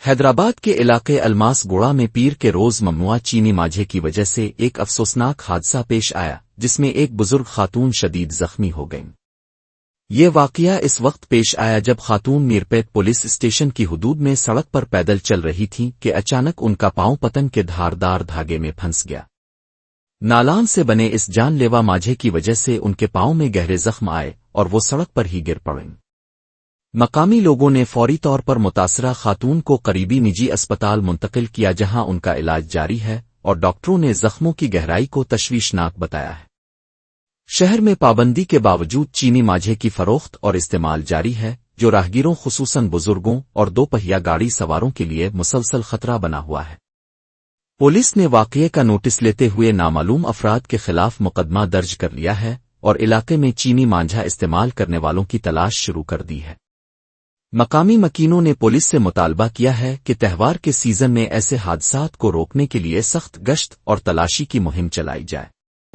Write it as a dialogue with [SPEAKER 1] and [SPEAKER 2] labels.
[SPEAKER 1] حیدرآباد کے علاقے الماس گوڑا میں پیر کے روز ممنوع چینی مانجھے کی وجہ سے ایک افسوسناک حادثہ پیش آیا جس میں ایک بزرگ خاتون شدید زخمی ہو گئیں۔ یہ واقعہ اس وقت پیش آیا جب خاتون میرپیٹ پولیس اسٹیشن کی حدود میں سڑک پر پیدل چل رہی تھیں کہ اچانک ان کا پاؤں پتنگ کے دھاردار دھاگے میں پھنس گیا۔ نالان سے بنے اس جان لیوا مانجھے کی وجہ سے ان کے پاؤں میں گہرے زخم آئے اور وہ سڑک پر ہی گر پڑیں۔ مقامی لوگوں نے فوری طور پر متاثرہ خاتون کو قریبی نجی اسپتال منتقل کیا جہاں ان کا علاج جاری ہے اور ڈاکٹروں نے زخموں کی گہرائی کو تشویشناک بتایا ہے۔ شہر میں پابندی کے باوجود چینی مانجھے کی فروخت اور استعمال جاری ہے جو راہگیروں خصوصاً بزرگوں اور دو پہیہ گاڑی سواروں کے لیے مسلسل خطرہ بنا ہوا ہے۔ پولیس نے واقعے کا نوٹس لیتے ہوئے نامعلوم افراد کے خلاف مقدمہ درج کر لیا ہے اور علاقے میں چینی مانجھا استعمال کرنے والوں کی تلاش شروع کر دی ہے۔ مقامی مکینوں نے پولیس سے مطالبہ کیا ہے کہ تہوار کے سیزن میں ایسے حادثات کو روکنے کے لیے سخت گشت اور تلاشی کی مہم چلائی جائے۔